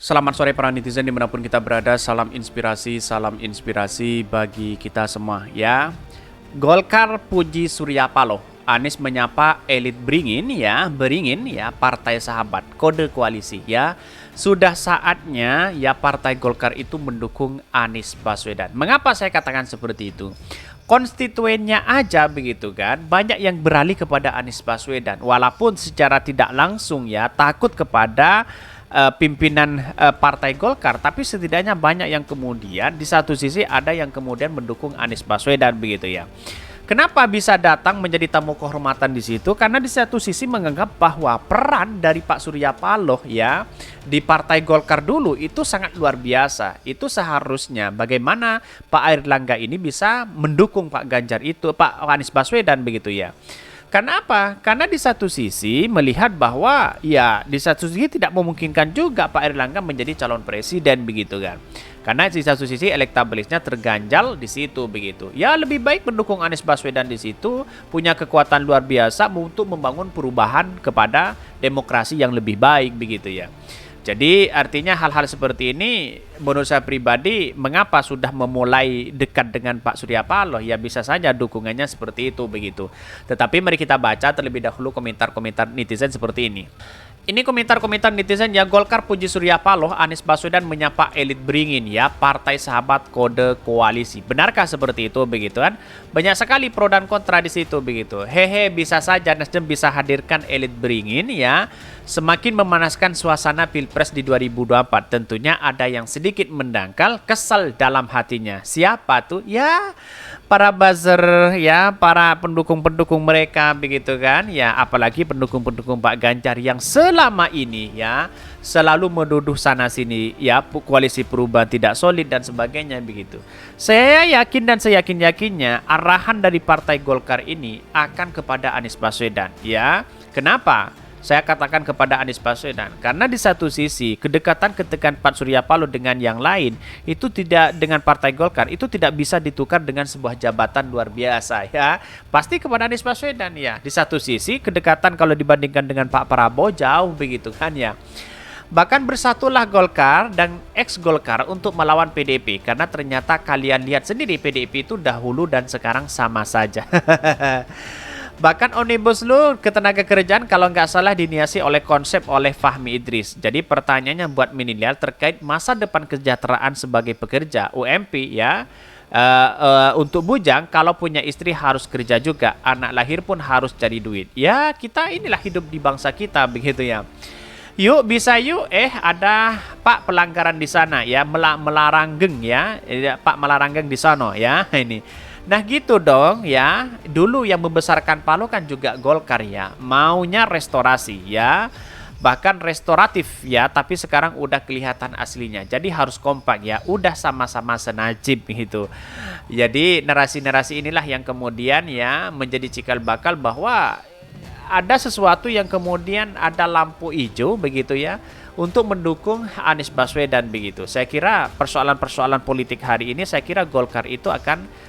Selamat sore para netizen dimanapun kita berada, salam inspirasi bagi kita semua ya. Golkar puji Surya Paloh, Anies menyapa elit beringin ya partai sahabat, kode koalisi ya. Sudah saatnya ya partai Golkar itu mendukung Anies Baswedan. Mengapa saya katakan seperti itu? Konstituennya aja begitu kan, banyak yang beralih kepada Anies Baswedan. Walaupun secara tidak langsung ya takut kepada pimpinan partai Golkar, tapi setidaknya banyak yang kemudian di satu sisi ada yang kemudian mendukung Anies Baswedan begitu ya. Kenapa bisa datang menjadi tamu kehormatan di situ? Karena di satu sisi menganggap bahwa peran dari Pak Surya Paloh ya di Partai Golkar dulu itu sangat luar biasa. Itu seharusnya bagaimana Pak Airlangga ini bisa mendukung Pak Ganjar itu, Pak Anies Baswedan begitu ya. Karena apa? Karena di satu sisi melihat bahwa ya di satu sisi tidak memungkinkan juga Pak Airlangga menjadi calon presiden begitu kan. Karena di satu sisi elektabilitasnya terganjal di situ begitu. Ya lebih baik mendukung Anies Baswedan di situ, punya kekuatan luar biasa untuk membangun perubahan kepada demokrasi yang lebih baik begitu ya. Jadi artinya hal-hal seperti ini menurut saya pribadi mengapa sudah memulai dekat dengan Pak Surya Paloh ya bisa saja dukungannya seperti itu begitu. Tetapi mari kita baca terlebih dahulu komentar-komentar netizen seperti ini. Ini komentar-komentar netizen ya. Golkar puji Surya Paloh, Anies Baswedan menyapa elit beringin ya, partai sahabat kode koalisi. Benarkah seperti itu begitu kan? Banyak sekali pro dan kontra di situ begitu. Hehe, bisa saja Nasdem bisa hadirkan elit beringin ya. Semakin memanaskan suasana Pilpres di 2024. Tentunya ada yang sedikit mendangkal, kesal dalam hatinya. Siapa tuh? Ya, para buzzer ya, para pendukung-pendukung mereka begitu kan. Ya, apalagi pendukung-pendukung Pak Ganjar yang selama ini ya selalu menuduh sana sini ya koalisi perubahan tidak solid dan sebagainya begitu. Saya yakin dan saya yakin-yakinnya arahan dari Partai Golkar ini akan kepada Anies Baswedan ya. Kenapa? Saya katakan kepada Anies Baswedan karena di satu sisi kedekatan Pak Surya Paloh dengan yang lain itu tidak dengan Partai Golkar itu tidak bisa ditukar dengan sebuah jabatan luar biasa ya. Pasti kepada Anies Baswedan ya. Di satu sisi kedekatan kalau dibandingkan dengan Pak Prabowo jauh begitu kan ya. Bahkan bersatulah Golkar dan ex-Golkar untuk melawan PDIP karena ternyata kalian lihat sendiri PDIP itu dahulu dan sekarang sama saja. Bahkan Omnibus Law ketenagakerjaan kalau nggak salah diniasi oleh konsep oleh Fahmi Idris. Jadi pertanyaannya buat milenial terkait masa depan kesejahteraan sebagai pekerja UMP ya. Untuk bujang kalau punya istri harus kerja juga, anak lahir pun harus cari duit. Ya kita inilah hidup di bangsa kita begitu ya. Yuk bisa yuk ada Pak pelanggaran di sana ya melaranggeng ya Pak melaranggeng di sana ya ini. Nah gitu dong ya. Dulu yang membesarkan Paloh kan juga Golkar ya. Maunya restorasi ya. Bahkan restoratif ya. Tapi sekarang udah kelihatan aslinya. Jadi harus kompak ya. Udah sama-sama senajib gitu. Jadi narasi-narasi inilah yang kemudian ya menjadi cikal bakal bahwa ada sesuatu yang kemudian ada lampu hijau begitu ya untuk mendukung Anies Baswedan begitu. Saya kira persoalan-persoalan politik hari ini saya kira Golkar itu akan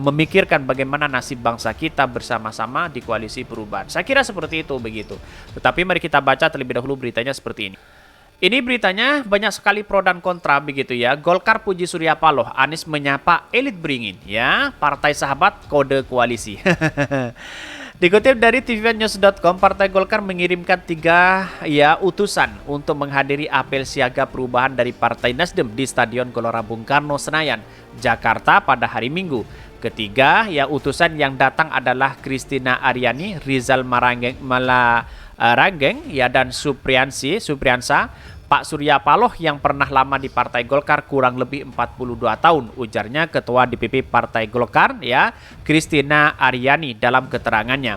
memikirkan bagaimana nasib bangsa kita bersama-sama di koalisi perubahan. Saya kira seperti itu begitu. Tetapi mari kita baca terlebih dahulu beritanya seperti ini. Ini beritanya banyak sekali pro dan kontra begitu ya. Golkar puji Surya Paloh, Anies menyapa elit beringin ya, partai sahabat kode koalisi. Dikutip dari tvnews.com, Partai Golkar mengirimkan 3 ya utusan untuk menghadiri apel siaga perubahan dari Partai Nasdem di Stadion Gelora Bung Karno Senayan, Jakarta pada hari Minggu. Ketiga ya utusan yang datang adalah Christina Aryani, Rizal Malarangeng ya dan Supriyansa. Pak Surya Paloh yang pernah lama di Partai Golkar kurang lebih 42 tahun, ujarnya Ketua DPP Partai Golkar ya, Christina Aryani dalam keterangannya.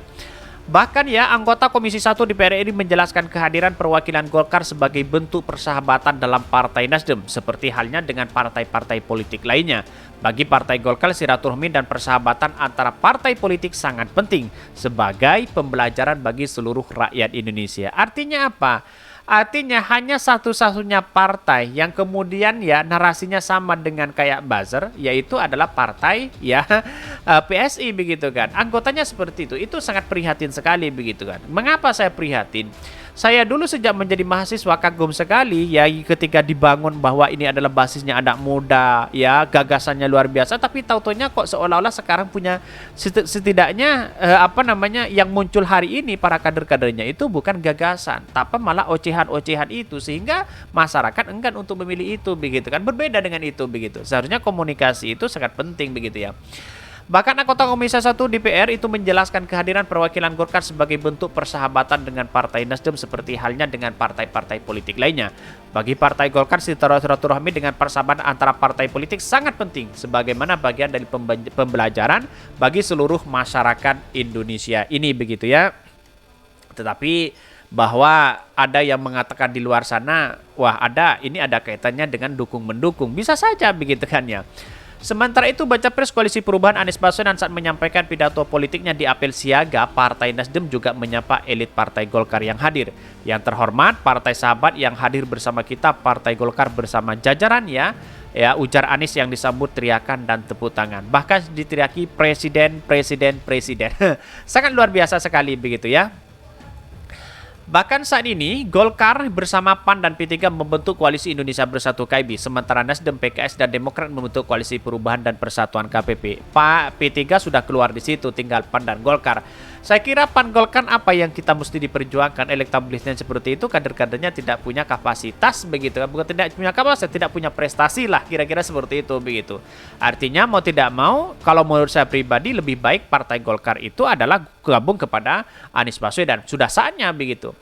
Bahkan ya anggota Komisi 1 DPR RI menjelaskan kehadiran perwakilan Golkar sebagai bentuk persahabatan dalam Partai Nasdem, seperti halnya dengan partai-partai politik lainnya. Bagi Partai Golkar, silaturahmi dan persahabatan antara partai politik sangat penting sebagai pembelajaran bagi seluruh rakyat Indonesia. Artinya apa? Artinya hanya satu-satunya partai yang kemudian ya narasinya sama dengan kayak buzzer, yaitu adalah partai ya PSI begitu kan. Anggotanya seperti itu sangat prihatin sekali begitu kan. Mengapa saya prihatin? Saya dulu sejak menjadi mahasiswa kagum sekali ya ketika dibangun bahwa ini adalah basisnya anak muda, ya gagasannya luar biasa, tapi taunya kok seolah-olah sekarang punya setidaknya apa namanya yang muncul hari ini para kader-kadernya itu bukan gagasan, tapi malah ocehan-ocehan itu sehingga masyarakat enggan untuk memilih itu begitu kan, berbeda dengan itu begitu. Seharusnya komunikasi itu sangat penting begitu ya. Bahkan anggota Komisi 1 DPR itu menjelaskan kehadiran perwakilan Golkar sebagai bentuk persahabatan dengan Partai Nasdem seperti halnya dengan partai-partai politik lainnya. Bagi Partai Golkar, silaturahmi dengan persahabatan antara partai politik sangat penting sebagaimana bagian dari pembelajaran bagi seluruh masyarakat Indonesia ini begitu ya. Tetapi bahwa ada yang mengatakan di luar sana, wah ini ada kaitannya dengan dukung-mendukung. Bisa saja begitu kan ya. Sementara itu, baca pres Koalisi Perubahan Anies Baswedan saat menyampaikan pidato politiknya di apel siaga, Partai Nasdem juga menyapa elit Partai Golkar yang hadir. Yang terhormat, Partai Sahabat yang hadir bersama kita, Partai Golkar bersama jajaran ya, ujar Anies yang disambut teriakan dan tepuk tangan. Bahkan diteriaki presiden. Sangat luar biasa sekali begitu ya. Bahkan saat ini, Golkar bersama PAN dan P3 membentuk Koalisi Indonesia Bersatu KIB, sementara Nasdem, PKS, dan Demokrat membentuk Koalisi Perubahan dan Persatuan KPP. P3 sudah keluar di situ, tinggal PAN dan Golkar. Saya kira PAN Golkar apa yang kita mesti diperjuangkan, elektabilitasnya seperti itu, kader-kadernya tidak punya kapasitas begitu, bukan tidak punya kapasitas, tidak punya prestasi lah, kira-kira seperti itu begitu. Artinya mau tidak mau, kalau menurut saya pribadi lebih baik Partai Golkar itu adalah gabung kepada Anies Baswedan, sudah saatnya begitu.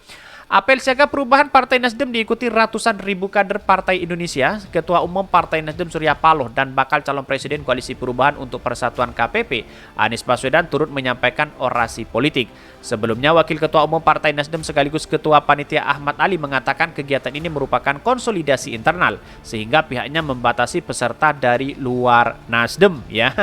Apel siaga perubahan Partai Nasdem diikuti ratusan ribu kader Partai Indonesia. Ketua Umum Partai Nasdem Surya Paloh dan bakal calon presiden Koalisi Perubahan untuk Persatuan KPP, Anies Baswedan turut menyampaikan orasi politik. Sebelumnya, Wakil Ketua Umum Partai Nasdem sekaligus Ketua Panitia Ahmad Ali mengatakan kegiatan ini merupakan konsolidasi internal, sehingga pihaknya membatasi peserta dari luar Nasdem ya.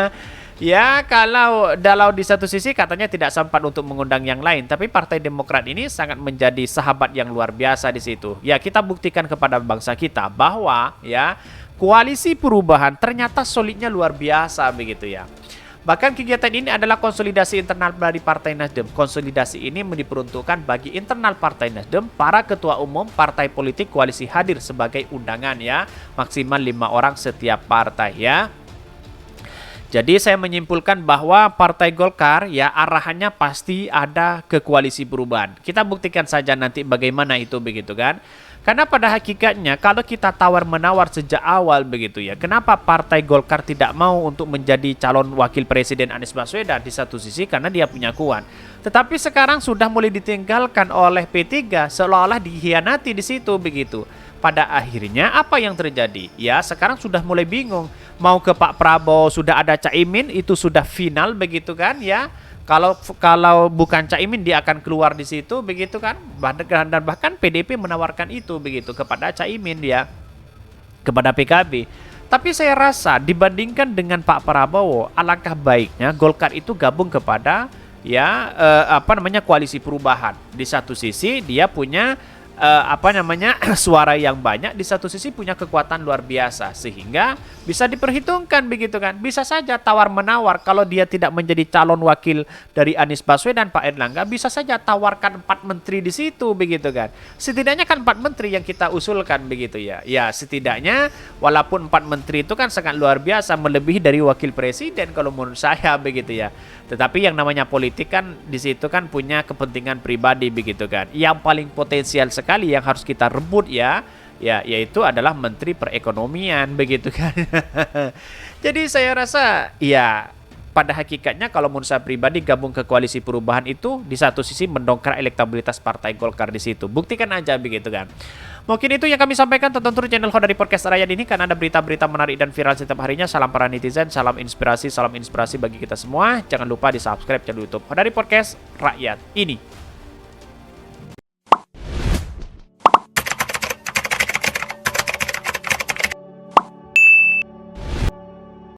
Ya, kalau di satu sisi katanya tidak sempat untuk mengundang yang lain, tapi Partai Demokrat ini sangat menjadi sahabat yang luar biasa di situ. Ya, kita buktikan kepada bangsa kita bahwa ya Koalisi Perubahan ternyata solidnya luar biasa begitu ya. Bahkan kegiatan ini adalah konsolidasi internal dari Partai Nasdem. Konsolidasi ini diperuntukkan bagi internal Partai Nasdem, para ketua umum partai politik koalisi hadir sebagai undangan ya, maksimal 5 orang setiap partai ya. Jadi saya menyimpulkan bahwa Partai Golkar ya arahannya pasti ada ke Koalisi Perubahan. Kita buktikan saja nanti bagaimana itu begitu kan. Karena pada hakikatnya kalau kita tawar-menawar sejak awal begitu ya, kenapa Partai Golkar tidak mau untuk menjadi calon wakil presiden Anies Baswedan di satu sisi karena dia punya kuat. Tetapi sekarang sudah mulai ditinggalkan oleh P3 seolah-olah dikhianati di situ begitu. Pada akhirnya apa yang terjadi? Ya sekarang sudah mulai bingung. Mau ke Pak Prabowo sudah ada Caimin, itu sudah final begitu kan ya. Kalau bukan Caimin dia akan keluar di situ begitu kan. Dan bahkan PDP menawarkan itu begitu kepada Caimin ya, kepada PKB. Tapi saya rasa dibandingkan dengan Pak Prabowo, alangkah baiknya Golkar itu gabung kepada Koalisi Perubahan. Di satu sisi dia punya suara yang banyak, di satu sisi punya kekuatan luar biasa sehingga bisa diperhitungkan begitu kan. Bisa saja tawar-menawar kalau dia tidak menjadi calon wakil dari Anies Baswedan Pak Erlangga, bisa saja tawarkan 4 menteri di situ begitu kan. Setidaknya kan 4 menteri yang kita usulkan begitu ya. Ya setidaknya walaupun 4 menteri itu kan sangat luar biasa, melebihi dari wakil presiden kalau menurut saya begitu ya. Tetapi yang namanya politik kan di situ kan punya kepentingan pribadi begitu kan. Yang paling potensial sekali yang harus kita rebut yaitu adalah Menteri Perekonomian begitu kan. Jadi saya rasa ya pada hakikatnya kalau menurut saya pribadi gabung ke Koalisi Perubahan itu di satu sisi mendongkrak elektabilitas Partai Golkar di situ. Buktikan aja begitu kan. Mungkin itu yang kami sampaikan. Tonton terus channel Hodari Podcast Rakyat ini karena ada berita-berita menarik dan viral setiap harinya. Salam para netizen, salam inspirasi bagi kita semua. Jangan lupa di subscribe channel YouTube Hodari Podcast Rakyat ini.